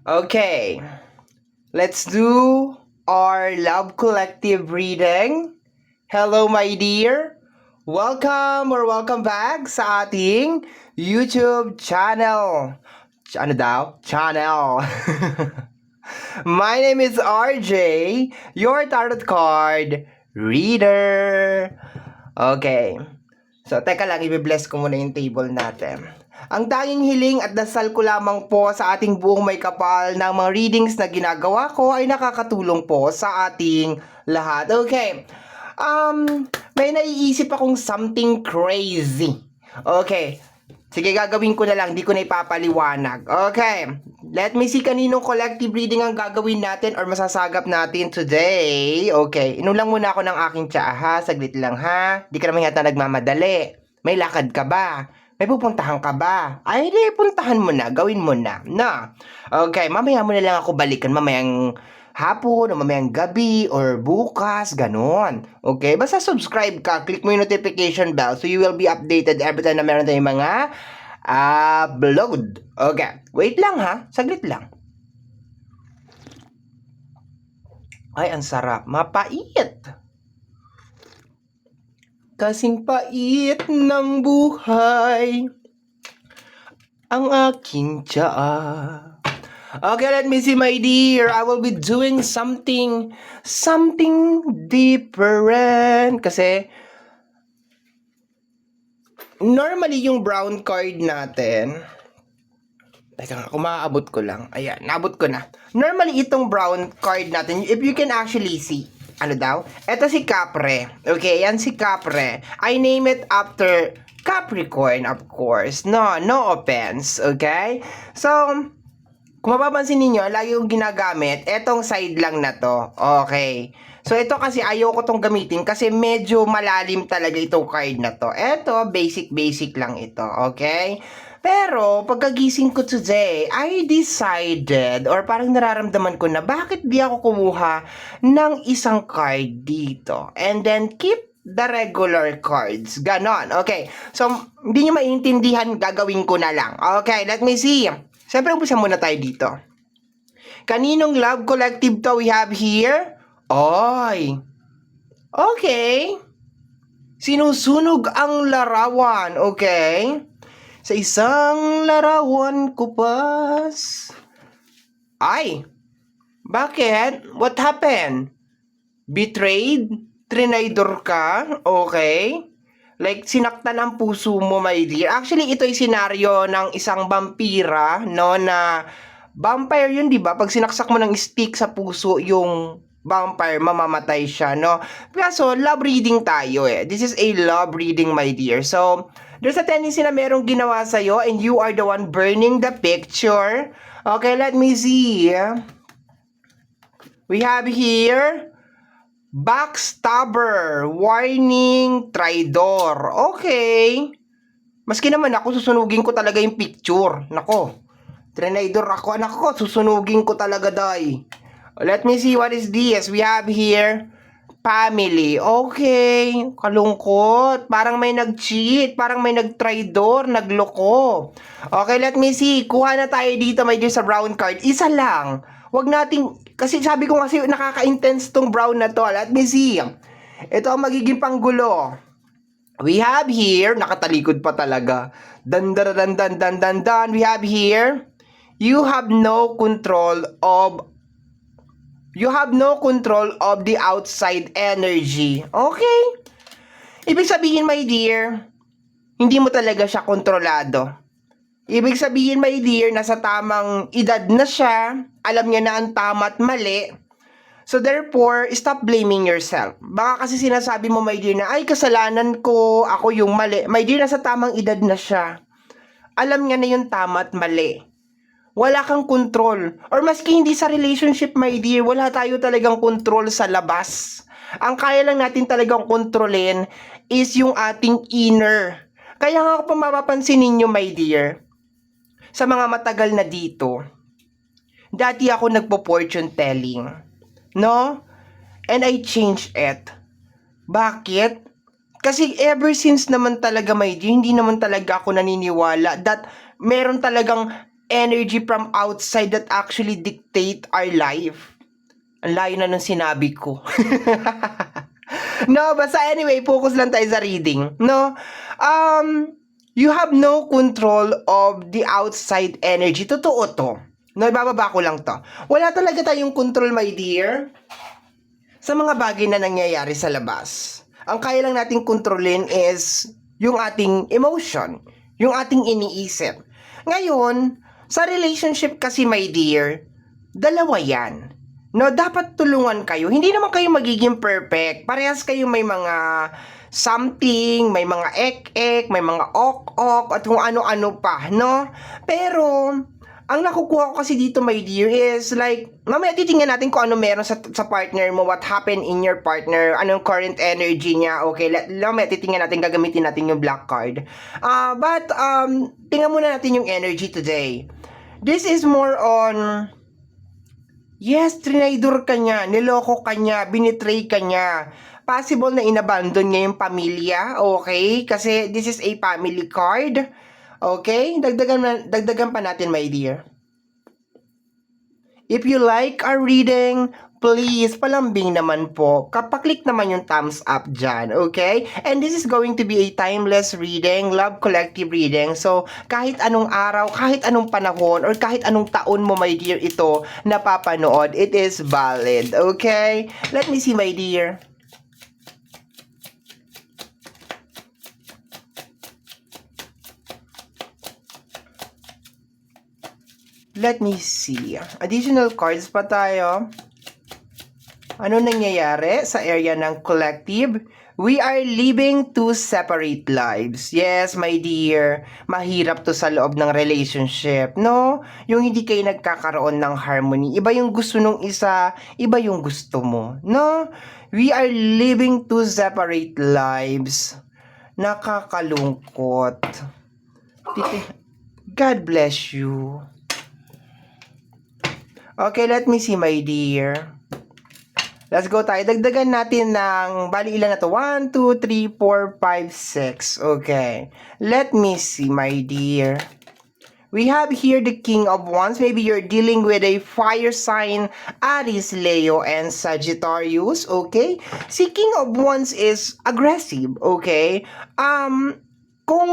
Okay, let's do our Love Collective reading. Hello, my dear. Welcome back sa ating YouTube channel. Ano daw? Channel. My name is RJ, your tarot card reader. Okay. So, teka lang, i-bless ko muna yung table natin. Ang tanging hiling at dasal ko lamang po sa ating buong may kapal ng mga readings na ginagawa ko ay nakakatulong po sa ating lahat. Okay. May naiisip akong something crazy. Okay. Sige, gagawin ko na lang. Di ko na ipapaliwanag. Okay. Let me see kaninong collective reading ang gagawin natin or masasagap natin today. Okay. Inulang muna ako ng aking tsaa ha. Saglit lang ha. Di ka naman yata nagmamadali. May lakad ka ba? May pupuntahan ka ba? Ay, di. Puntahan mo na. Gawin mo na. Na. Okay. Mamaya mo na lang ako balikan. Mamayang hapon o mamayang gabi or bukas, ganon. Okay, basta subscribe ka, click mo yung notification bell so you will be updated every time na meron tayong mga upload. Okay, wait lang ha, saglit lang. Ay, ang sarap, mapait. Kasing pait ng buhay ang aking tsaa. Okay, let me see, my dear. I will be doing something different. Kasi, normally yung brown card natin, teka nga, kung maaabot ko lang. Ayan, naabot ko na. Normally, itong brown card natin, if you can actually see, ano daw? Ito si Capre. Okay, yan si Capre. I name it after Capricorn, of course. No offense. Okay? So, kung mapapansin ninyo, lagi kong ginagamit, etong side lang na to. Okay. So, ito kasi ayaw ko tong gamitin kasi medyo malalim talaga itong card na to. Ito, basic lang ito. Okay? Pero, pagkagising ko today, I decided, or parang nararamdaman ko na, bakit di ako kumuha ng isang card dito? And then, keep the regular cards. Ganon. Okay. So, hindi nyo maintindihan, gagawin ko na lang. Okay, let me see. Siyempre, umpisa muna tayo dito. Kaninong love collective to we have here? Oy. Okay. Sinusunog ang larawan. Okay. Sa isang larawan kupas. Ay. Bakit? What happened? Betrayed? Trinidor ka? Okay. Like, sinaktan ang puso mo, my dear. Actually, ito ay senaryo ng isang vampira, no, na vampire yun, di ba? Pag sinaksak mo ng stick sa puso yung vampire, mamamatay siya, no? So, love reading tayo, eh. This is a love reading, my dear. So, there's a tendency na merong ginawa sa'yo and you are the one burning the picture. Okay, let me see. We have here backstabber, warning, traidor. Okay. Maski naman ako, susunugin ko talaga yung picture. Nako, traidor ako. Anak ko, susunugin ko talaga, day. Let me see, what is this? We have here, family. Okay, kalungkot. Parang may nag-cheat, parang may nag-traidor, nagloko. Okay, let me see. Kuha na tayo dito, may dear, sa brown card. Isa lang. Wag nating, kasi sabi ko kasi nakaka-intense tong brown na to. Let me see. Ito ang magiging panggulo. We have here, nakatalikod pa talaga. Dan. We have here, you have no control of the outside energy. Okay? Ibig sabihin, my dear, hindi mo talaga siya kontrolado. Ibig sabihin, my dear, nasa tamang edad na siya, alam niya na ang tama at mali. So therefore, stop blaming yourself. Baka kasi sinasabi mo, my dear, na ay, kasalanan ko, ako yung mali. My dear, nasa tamang edad na siya. Alam niya na yung tama at mali. Wala kang control. Or maski hindi sa relationship, my dear, wala tayo talagang control sa labas. Ang kaya lang natin talagang kontrolin is yung ating inner. Kaya nga kung mapapansin ninyo, my dear, sa mga matagal na dito, dati ako nagpo-fortune telling, no? And I changed it. Bakit? Kasi ever since naman talaga, my dear, hindi naman talaga ako naniniwala that meron talagang energy from outside that actually dictate our life. Ang layo na nung sinabi ko. No, basta anyway, focus lang tayo sa reading. No? You have no control of the outside energy. Totoo to. No, ibababa ko lang to. Wala talaga tayong control, my dear, sa mga bagay na nangyayari sa labas. Ang kaya lang nating kontrolin is yung ating emotion, yung ating iniisip. Ngayon, sa relationship kasi, my dear, dalawa yan. No, dapat tulungan kayo. Hindi naman kayo magiging perfect. Parehas kayo may mga something, may mga ek-ek, may mga ok-ok, at kung ano-ano pa, no? Pero, ang nakukuha ko kasi dito, my dear, is like, mamaya titingnan natin kung ano meron sa partner mo, what happened in your partner, anong current energy niya, okay? Mamaya titingnan natin, gagamitin natin yung black card. But, tingnan muna natin yung energy today. This is more on, yes, trinidor ka niya, niloko ka niya, binitray ka niya. Possible na inabandon niya yung pamilya, okay? Kasi this is a family card. Okay? Dagdagan pa natin, my dear. If you like our reading, please, palambing naman po. Kapaklik naman yung thumbs up dyan, okay? And this is going to be a timeless reading, love collective reading. So, kahit anong araw, kahit anong panahon, or kahit anong taon mo, my dear, ito napapanood, it is valid, okay? Let me see, my dear. Let me see. Additional cards pa tayo. Ano nangyayari sa area ng collective? We are living two separate lives. Yes, my dear. Mahirap to sa loob ng relationship, no? Yung hindi kayo nagkakaroon ng harmony. Iba yung gusto nung isa, iba yung gusto mo, no? We are living two separate lives. Nakakalungkot. God bless you. Okay, let me see, my dear. Let's go tayo. Dagdagan natin ng, bali ilan na to? 1, 2, 3, 4, 5, 6. Okay. Let me see, my dear. We have here the King of Wands. Maybe you're dealing with a fire sign, Aries, Leo, and Sagittarius. Okay? Si King of Wands is aggressive. Okay? Kung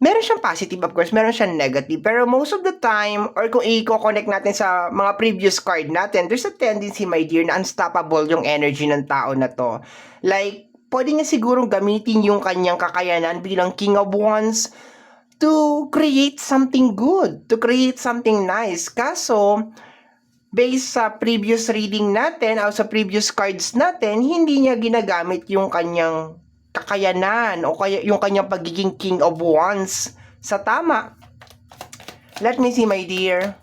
meron siyang positive, of course, meron siyang negative. Pero most of the time, or kung i-connect natin sa mga previous card natin, there's a tendency, my dear, na unstoppable yung energy ng tao na to. Like, pwede niya sigurong gamitin yung kanyang kakayanan bilang King of Wands to create something good, to create something nice. Kaso, based sa previous reading natin, o sa previous cards natin, hindi niya ginagamit yung kanyang kakayanan o kaya yung kanyang pagiging King of Wands sa tama. Let me see, my dear.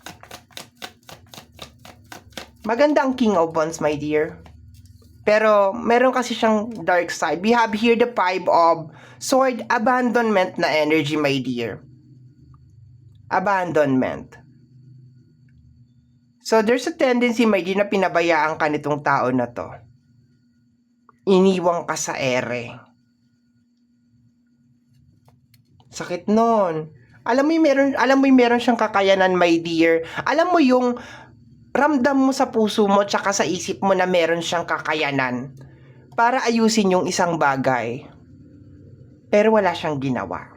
Maganda ang King of Wands, my dear. Pero meron kasi siyang dark side. We have here the 5 of Swords, abandonment na energy, my dear. Abandonment. So there's a tendency, my dear, na pinabayaan ka nitong tao na to. Iniwang ka sa ere. Sakit nun. Alam mo yung meron siyang kakayanan, my dear. Alam mo yung ramdam mo sa puso mo tsaka sa isip mo na meron siyang kakayanan para ayusin yung isang bagay. Pero wala siyang ginawa.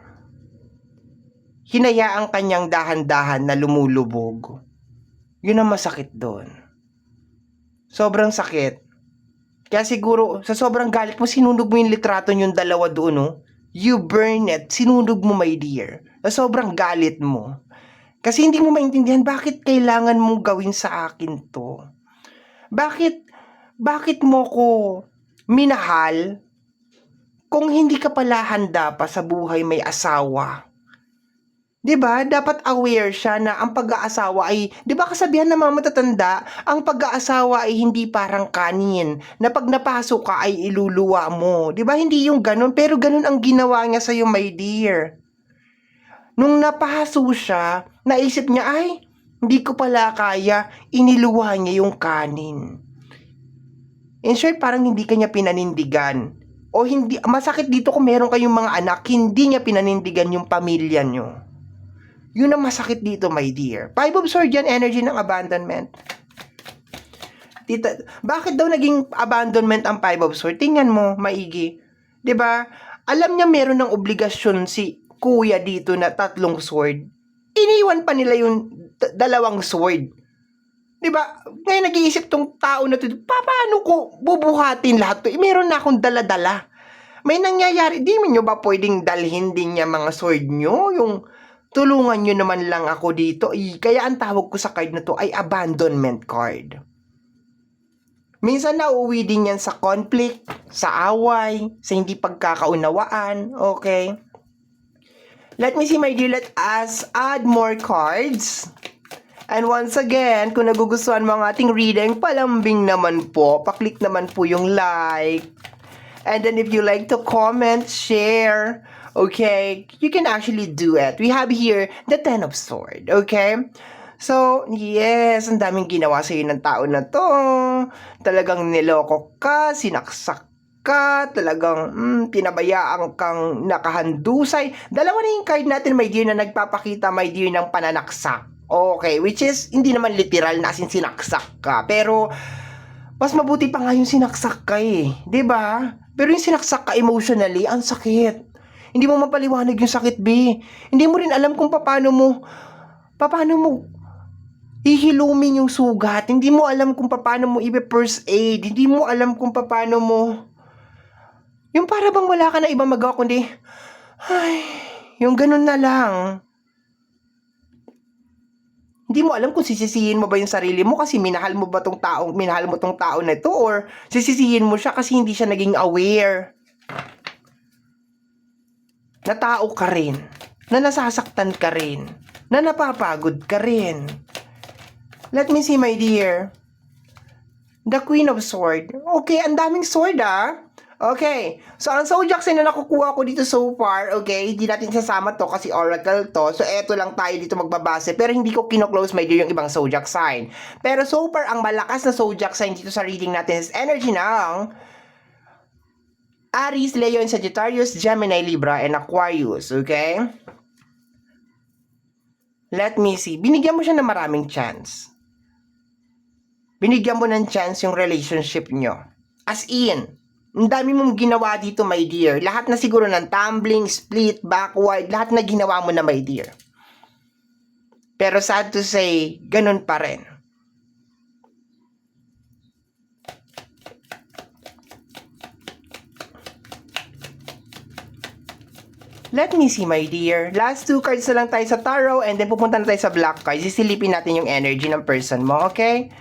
Hinayaan kanyang dahan-dahan na lumulubog. Yun ang masakit doon. Sobrang sakit. Kaya siguro, sa sobrang galit mo, sinunog mo yung litrato yung dalawa doon, no? You burn it. Sinunog mo, my dear. Sa sobrang galit mo. Kasi hindi mo maintindihan bakit kailangan mong gawin sa akin to. Bakit mo ko minahal kung hindi ka pala handa pa sa buhay may asawa? 'Di ba? Dapat aware siya na ang pag-aasawa ay, 'di ba kasabihan ng mga matatanda, ang pag-aasawa ay hindi parang kanin na pag napasok ka ay iluluwa mo. 'Di ba? Hindi yung ganun, pero ganun ang ginawa niya sa iyo, my dear. Nung napaso siya, naisip niya, ay, hindi ko pala kaya, iniluwa niya yung kanin. In short, parang hindi kanya pinanindigan. O hindi, masakit dito kung meron kayong mga anak, hindi niya pinanindigan yung pamilya niyo. Yun ang masakit dito, my dear. Five of Swords yan, energy ng abandonment. Tita, bakit daw naging abandonment ang Five of Swords? Tingnan mo, maigi. 'Di ba? Alam niya meron ng obligasyon si kuya dito na 3 sword. Iniwan pa nila yung 2 sword. 'Di ba? Ngayon nag-iisip tong tao na to, paano ko bubuhatin lahat to? Meron na akong dala-dala. May nangyayari, di mo ba pwedeng dalhin din niya mga sword nyo? Yung tulungan nyo naman lang ako dito. Kaya ang tawag ko sa card na to ay abandonment card. Minsan nauuwi din yan sa conflict, sa away, sa hindi pagkakaunawaan, okay? Let me see, my dear, let us add more cards. And once again, kung nagugustuhan mo ang ating reading, palambing naman po, paklik naman po yung like. And then if you like to comment, share, okay, you can actually do it. We have here the Ten of Swords, okay? So, yes, ang daming ginawa sa'yo ng tao na to. Talagang niloko ka, sinaksak ka, talagang pinabayaan kang nakahandusay. Dalawa na yung card natin, my dear, na nagpapakita, my dear, ng pananaksak. Okay, which is, hindi naman literal na asin sinaksak ka. Pero, mas mabuti pa nga yung sinaksak ka eh. 'Di ba? Pero yung sinaksak ka emotionally, ang sakit. Hindi mo mapaliwanag yung sakit, B. Hindi mo rin alam kung paano mo hihilumin yung sugat. Hindi mo alam kung paano mo i-first aid. Hindi mo alam kung paano mo... Yung para bang wala ka na ibang magawa kundi... Ay, yung ganun na lang. Hindi mo alam kung sisisihin mo ba yung sarili mo kasi minahal mo tong tao na ito, or sisisihin mo siya kasi hindi siya naging aware. Na tao ka rin. Na nasasaktan ka rin. Na napapagod ka rin. Let me see, my dear. The Queen of Swords. Okay, ang daming sword, ah. Okay. So, ang Zodiac sign na nakukuha ko dito so far, okay, hindi natin sasama to kasi oracle to. So, eto lang tayo dito magbabase. Pero hindi ko kino-close, my dear, yung ibang Zodiac sign. Pero so far, ang malakas na Zodiac sign dito sa reading natin is energy ng Aries, Leo, and Sagittarius, Gemini, Libra, and Aquarius. Okay? Let me see. Binigyan mo siya ng maraming chance. Binigyan mo ng chance yung relationship nyo. As in, ang dami mong ginawa dito, my dear. Lahat na siguro ng tumbling, split, backward, lahat na ginawa mo na, my dear. Pero sad to say, ganun pa rin. Let me see, my dear. Last 2 cards na lang tayo sa tarot and then pupunta na tayo sa black cards. Sisilipin natin yung energy ng person mo, okay?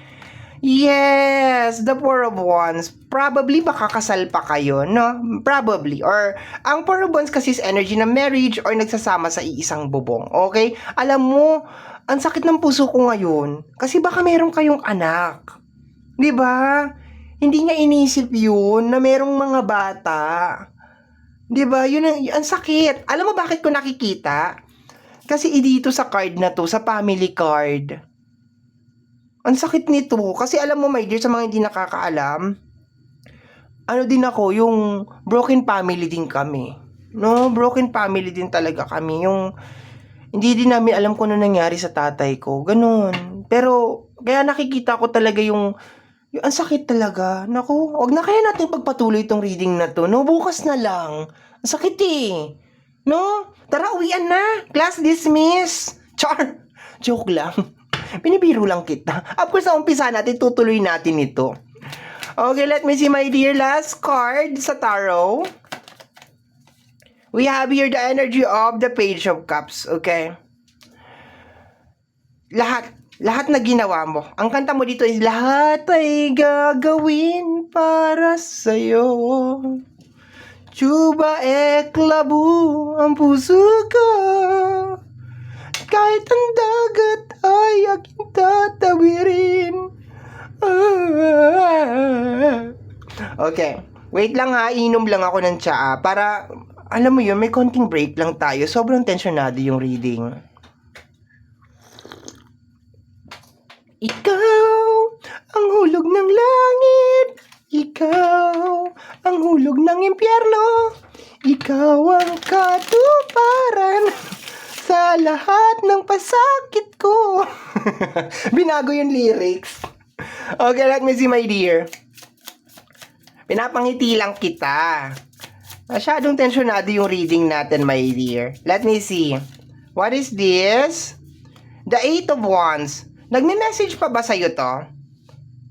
Yes, the Four of Wands. Probably baka kasal pa kayo, no? Probably. Or, ang Four of Wands kasi is energy ng marriage or nagsasama sa iisang bubong. Okay? Alam mo, ang sakit ng puso ko ngayon kasi baka meron kayong anak. 'Di ba? Hindi niya inisip yun na merong mga bata. 'Di ba? Yun ang sakit. Alam mo bakit ko nakikita? Kasi dito sa card na to, sa family card, ang sakit nito. Kasi alam mo, my dear, sa mga hindi nakakaalam, ano din ako, yung broken family din kami. No, broken family din talaga kami. Yung, hindi din namin alam kung ano nangyari sa tatay ko. Ganun. Pero, kaya nakikita ko talaga yung ang sakit talaga. Naku, wag na kaya natin pagpatuloy itong reading na to. No, bukas na lang. Ang sakit eh. No? Tara, uwian na. Class dismiss. Char. Joke lang. Binibiro lang kita. Of course, sa umpisa natin, tutuloy natin ito. Okay, let me see, my dear. Last card sa tarot. We have here the energy of the Page of Cups. Okay? Lahat na ginawa mo. Ang kanta mo dito is, lahat ay gagawin para sa'yo. Chuba eklabo ang puso ko. Kahit ang dagat ay aking tatawirin. Okay. Wait lang ha. Inom lang ako ng tsaa. Para, alam mo yun, may konting break lang tayo. Sobrang tensyonado yung reading. Ikaw ang hulog ng langit. Ikaw ang hulog ng impyerno. Ikaw ang katuparan sa lahat ng pasakit ko. Binago yung lyrics. Okay, let me see, my dear. Pinapangiti lang kita. Masyadong tensyonado yung reading natin, my dear. Let me see. What is this? The Eight of Wands. Nagme-message pa ba sa'yo to?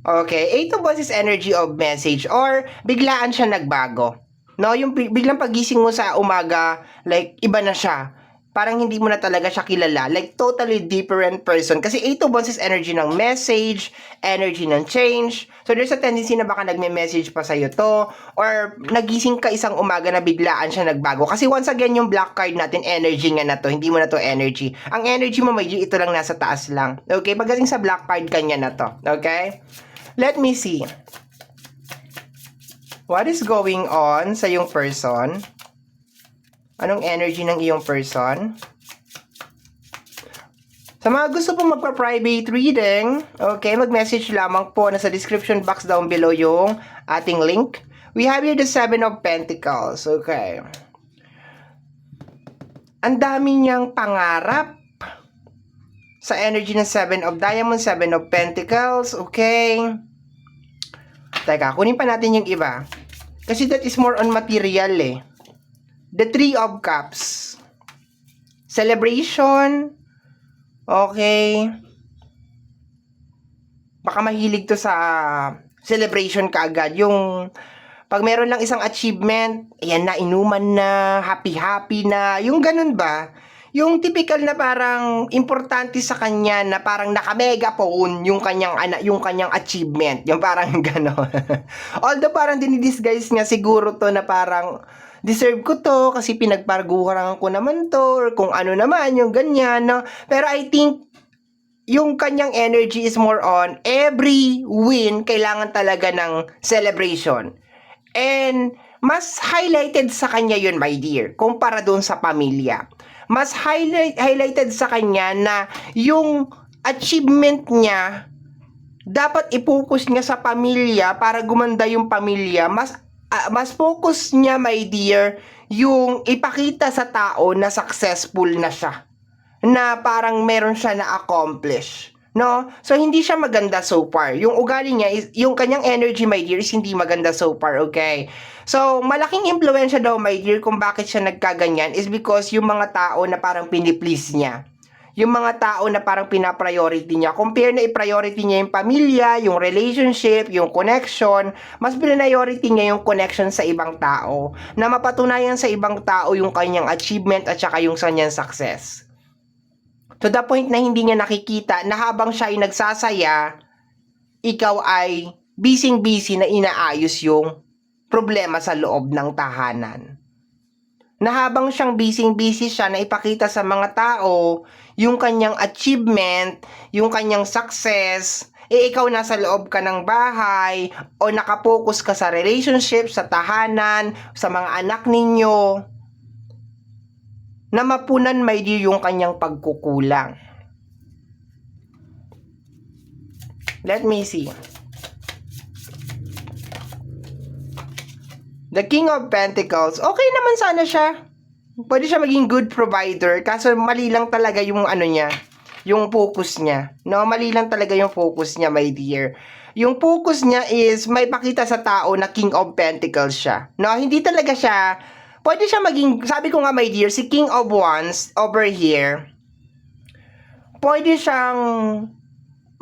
Okay, Eight of Wands is energy of message or biglaan siya nagbago. No, yung biglang pagising mo sa umaga, like, iba na siya. Parang hindi mo na talaga siya kilala. Like, totally different person. Kasi Eight of Wands is energy ng message, energy ng change. So, there's a tendency na baka nagme-message pa sa'yo to. Or, nagising ka isang umaga na biglaan siya nagbago. Kasi once again, yung black card natin, energy nga na to. Hindi mo na to energy. Ang energy mo, may ito lang nasa taas lang. Okay? Pagdating sa black card, kanya na to. Okay? Let me see. What is going on sa yung person? Anong energy ng iyong person? Sa mga gusto po magpa-private reading, okay, mag-message lamang po. Nasa description box down below yung ating link. We have here the Seven of Pentacles. Okay. Ang dami niyang pangarap. Sa energy ng Seven of Diamonds, Seven of Pentacles. Okay. Teka, kunin pa natin yung iba. Kasi that is more on material eh. The Three of Cups. Celebration. Okay. Baka mahilig to sa celebration kaagad. Yung pag meron lang isang achievement, ayan na, inuman na, happy-happy na. Yung ganun ba? Yung typical na parang importante sa kanya na parang naka-megaphone yung kanyang achievement. Yung parang gano'n. Although parang dinidisguise niya siguro to na parang deserve ko to kasi pinagparguran ko naman to or kung ano naman yung ganyan, no? Pero I think yung kanyang energy is more on every win kailangan talaga ng celebration. And mas highlighted sa kanya yun, my dear, kumpara doon sa pamilya. Mas highlighted sa kanya na yung achievement niya dapat i-focus niya sa pamilya para gumanda yung pamilya. Mas focus niya, my dear, yung ipakita sa tao na successful na siya. Na parang meron siya na-accomplish. No? So, hindi siya maganda so far. Yung ugali niya, yung kanyang energy, my dear, is hindi maganda so far, okay? So, malaking impluensya daw, my dear, kung bakit siya nagkaganyan is because yung mga tao na parang piniplease niya. Yung mga tao na parang pinapriority niya. Compare na i-priority niya yung pamilya, yung relationship, yung connection. Mas priority niya yung connection sa ibang tao. Na mapatunayan sa ibang tao yung kanyang achievement at saka yung kanyang success. To the point na hindi niya nakikita na habang siya ay nagsasaya, ikaw ay busy-busy na inaayos yung problema sa loob ng tahanan. Na habang siyang busy siya na ipakita sa mga tao yung kanyang achievement, yung kanyang success, ikaw nasa loob ka ng bahay o nakapokus ka sa relationship, sa tahanan, sa mga anak ninyo, na mapunan, my dear, yung kanyang pagkukulang. Let me see. The King of Pentacles, okay naman sana siya. Pwede siya maging good provider, kaso mali lang talaga yung ano niya, yung focus niya. No, mali lang talaga yung focus niya, my dear. Yung focus niya is may pakita sa tao na King of Pentacles siya. No, hindi talaga siya, pwede siya maging, sabi ko nga, my dear, si King of Wands over here, pwede siyang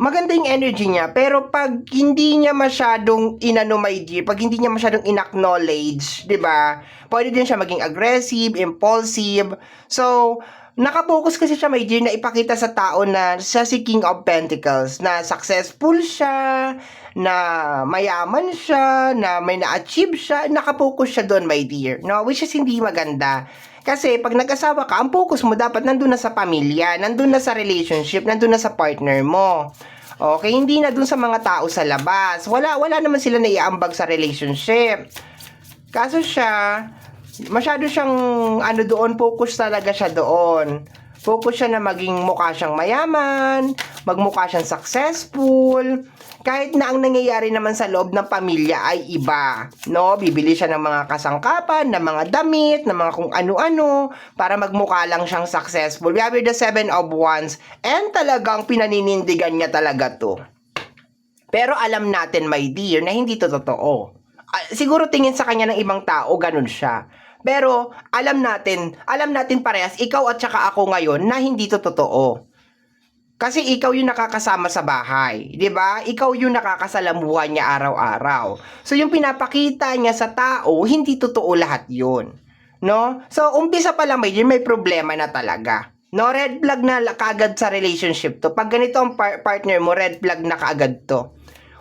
maganda yung energy niya, pero pag hindi niya masyadong my dear, pag hindi niya masyadong in-acknowledge, 'di ba? Pwede din siya maging aggressive, impulsive. So, nakapokus kasi siya, my dear, na ipakita sa tao na siya si King of Pentacles, na successful siya, na mayaman siya, na may na-achieve siya, nakapokus siya doon, my dear. No, which is hindi maganda. Kasi pag nag-asawa ka, ang focus mo dapat nandun na sa pamilya, nandun na sa relationship, nandun na sa partner mo. Okay, hindi na dun sa mga tao sa labas. Wala naman sila naiaambag sa relationship. Kaso siya, masyado siyang doon, focus talaga siya doon. Focus siya na maging mukha siyang mayaman, magmukha siyang successful, kahit na ang nangyayari naman sa loob ng pamilya ay iba, no? Bibili siya ng mga kasangkapan, ng mga damit, ng mga kung ano-ano, para magmukha lang siyang successful. We have here the 7 of Wands, and talagang pinaninindigan niya talaga to. Pero alam natin, my dear, na hindi to totoo. Siguro tingin sa kanya ng ibang tao, ganun siya. Pero alam natin parehas, ikaw at saka ako ngayon, na hindi to totoo. Kasi ikaw yung nakakasama sa bahay, 'di ba? Ikaw yung nakakasalamuhan niya araw-araw. So yung pinapakita niya sa tao, hindi totoo lahat 'yun. No? So umpisa pa lang may problema na talaga. No, red flag na kaagad sa relationship to. Pag ganito ang partner mo, red flag na kaagad to.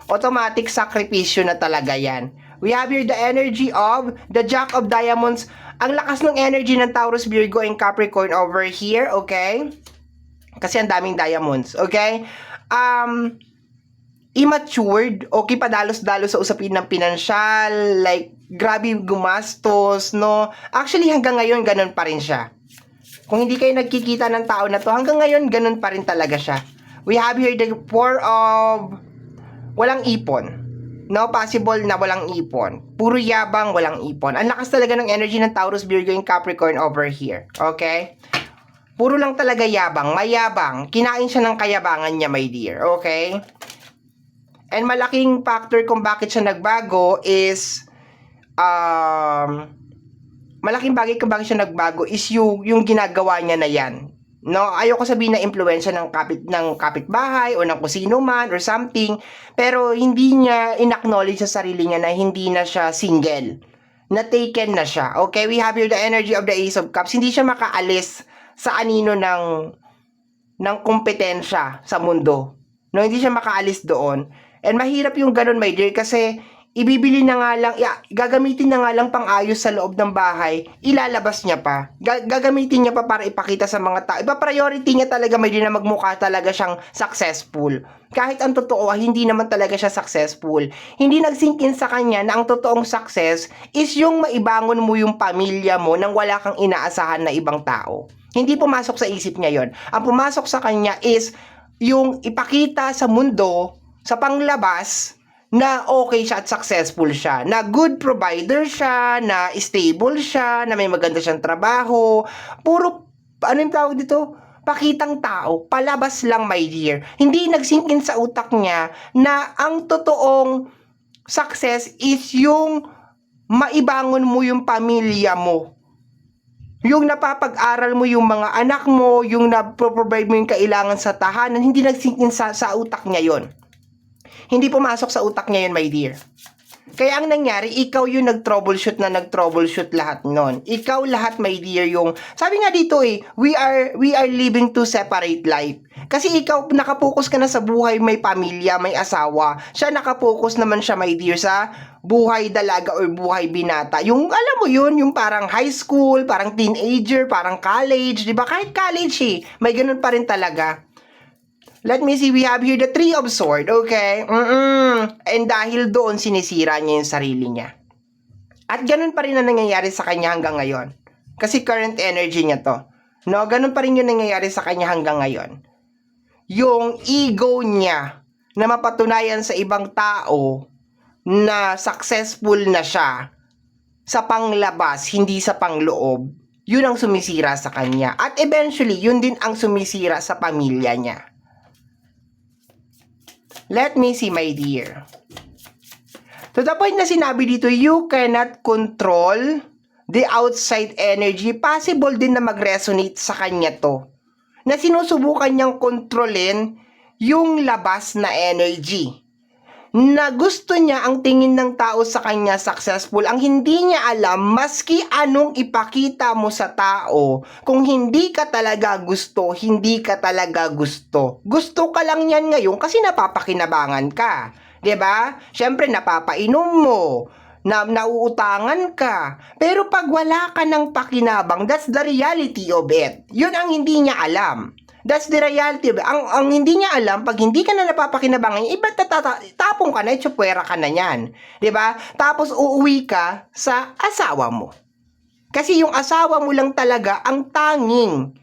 Automatic sakripisyo na talaga 'yan. We have here the energy of the Jack of Diamonds. Ang lakas ng energy ng Taurus, Virgo, and Capricorn over here, okay? Kasi ang daming diamonds, okay? Immatured, okay, padalos-dalos sa usapin ng pinansyal, like, grabe gumastos, no? Actually, hanggang ngayon, ganun pa rin siya. Kung hindi kayo nagkikita ng tao na to, hanggang ngayon, ganun pa rin talaga siya. We have here the 4 of walang ipon. No, possible na walang ipon. Puro yabang, walang ipon. Ang lakas talaga ng energy ng Taurus, Virgo, and Capricorn over here, okay? Puro lang talaga yabang, mayabang. Kinain siya ng kayabangan niya, my dear. Okay? And malaking factor kung bakit siya nagbago is malaking bagay kung bakit siya nagbago is yung ginagawa niya na yan. No, ayoko sabihin na impluwensya ng kapitbahay o ng kusino man or something, pero hindi niya inacknowledge sa sarili niya na hindi na siya single. Na taken na siya. Okay? We have here the energy of the Ace of Cups. Hindi siya makaalis sa anino ng kompetensya sa mundo. No, hindi siya makaalis doon. And mahirap yung ganun, my dear, kasi ibibili na nga lang, gagamitin na nga lang pang-ayos sa loob ng bahay, ilalabas niya pa. Gagamitin niya pa para ipakita sa mga tao. Ipa-priority niya talaga, my dear, na magmukha talaga siyang successful. Kahit ang totoo, hindi naman talaga siya successful. Hindi nag-sink in sa kanya na ang totoong success is yung maibangon mo yung pamilya mo nang wala kang inaasahan na ibang tao. Hindi pumasok sa isip niya yon. Ang pumasok sa kanya is yung ipakita sa mundo, sa panglabas, na okay siya at successful siya, na good provider siya, na stable siya, na may maganda siyang trabaho. Puro, ano yung tawag dito? Pakitang tao, palabas lang, my dear. Hindi nag-sink in sa utak niya na ang totoong success is yung maibangon mo yung pamilya mo. Yung napapag-aral mo yung mga anak mo, yung napro-provide mo yung kailangan sa tahanan, hindi nag-sink in sa utak niya yon. Hindi pumasok sa utak niya yun, my dear. Kaya ang nangyari, ikaw yung nag-troubleshoot lahat nun. Ikaw lahat, my dear, yung... Sabi nga dito we are living to separate life. Kasi ikaw, nakapokus ka na sa buhay, may pamilya, may asawa. Siya nakapokus naman siya, my dear, sa buhay dalaga or buhay binata. Yung, alam mo yun, yung parang high school, parang teenager, parang college, di ba? Kahit college may ganun pa rin talaga. Let me see, we have here the 3 of Swords, okay? And dahil doon, sinisira niya yung sarili niya. At ganun pa rin ang nangyayari sa kanya hanggang ngayon. Kasi current energy niya to. No, ganun pa rin yung nangyayari sa kanya hanggang ngayon. Yung ego niya na mapatunayan sa ibang tao na successful na siya sa panglabas, hindi sa pangloob, yun ang sumisira sa kanya. At eventually, yun din ang sumisira sa pamilya niya. Let me see, my dear. To the point na sinabi dito, you cannot control the outside energy. Possible din na mag-resonate sa kanya to. Na sinusubukan niyang kontrolin yung labas na energy. Na gusto niya ang tingin ng tao sa kanya successful. Ang hindi niya alam, maski anong ipakita mo sa tao, kung hindi ka talaga gusto, hindi ka talaga gusto. Gusto ka lang yan ngayon kasi napapakinabangan ka. 'Di ba? Siyempre napapainom mo, nauutangan ka. Pero pag wala ka ng pakinabang, that's the reality of it. Yun ang hindi niya alam. That's the reality. Ang hindi niya alam, pag hindi ka na napapakinabangan, iba't tapong ka na, itsupwera ka na yan. 'Di ba? Tapos uuwi ka sa asawa mo. Kasi yung asawa mo lang talaga ang tanging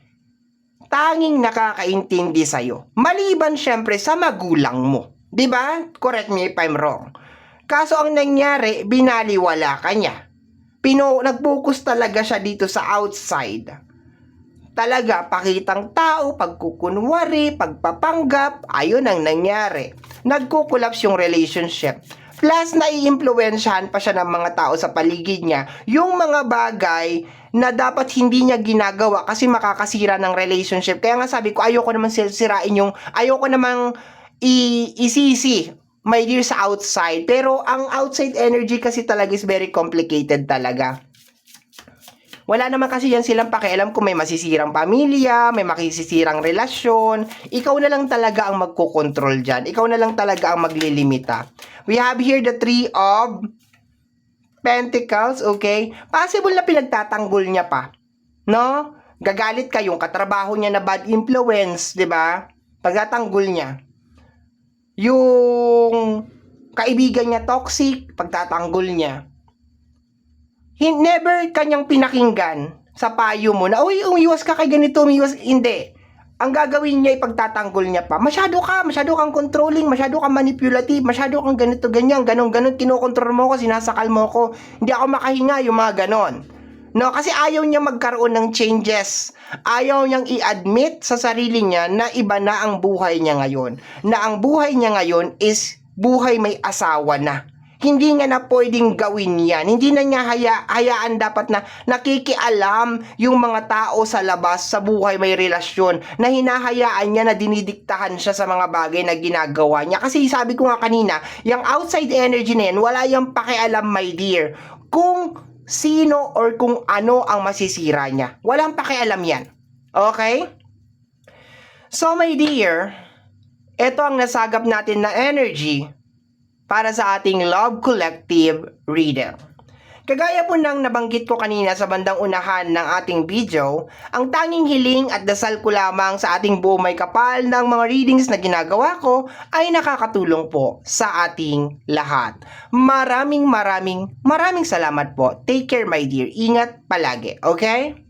tanging nakakaintindi sa'yo. Maliban syempre sa magulang mo. 'Di ba? Correct me if I'm wrong. Kaso ang nangyari, binaliwala ka niya. Nag-focus talaga siya dito sa outside. Talaga, pakitang tao, pagkukunwari, pagpapanggap, ayun ang nangyari. Nagko-collapse yung relationship. Plus, nai-impluwensyahan pa siya ng mga tao sa paligid niya yung mga bagay na dapat hindi niya ginagawa kasi makakasira ng relationship. Kaya nga sabi ko, ayoko naman sirain yung, ayoko namang isisi, my dear, sa outside. Pero ang outside energy kasi talaga is very complicated talaga. Wala naman kasi yan silang pakialam kung may masisirang pamilya, may makisisirang relasyon. Ikaw na lang talaga ang magkokontrol dyan. Ikaw na lang talaga ang maglilimita. We have here the Three of Pentacles, okay? Possible na pinagtatanggol niya pa. No? Gagalit ka yung katrabaho niya na bad influence, di ba? Pagtatanggol niya. Yung kaibigan niya toxic, pagtatanggol niya. Never kanyang pinakinggan sa payo mo na, uy, umiwas ka kay ganito, umiwas. Hindi. Ang gagawin niya, ipagtatanggol niya pa. Masyado kang controlling, masyado kang manipulative, masyado kang ganito, ganyan, ganon, kinokontrol mo ko, sinasakal mo ko. Hindi ako makahinga, yung mga ganon. No, kasi ayaw niya magkaroon ng changes. Ayaw niyang i-admit sa sarili niya na iba na ang buhay niya ngayon. Na ang buhay niya ngayon is buhay may asawa na. Hindi niya na pwedeng gawin yan. Hindi na niya hayaan dapat na nakikialam yung mga tao sa labas sa buhay may relasyon, na hinahayaan niya na dinidiktahan siya sa mga bagay na ginagawa niya. Kasi sabi ko nga kanina, yung outside energy na yan, wala yung pakialam, my dear, kung sino or kung ano ang masisira niya. Walang pakialam yan. Okay? So my dear, ito ang nasagap natin na energy para sa ating Love Collective reader. Kagaya po ng nabanggit ko kanina sa bandang unahan ng ating video, ang tanging hiling at dasal ko lamang sa ating buo may kapal ng mga readings na ginagawa ko ay nakakatulong po sa ating lahat. Maraming salamat po. Take care, my dear. Ingat palagi, okay?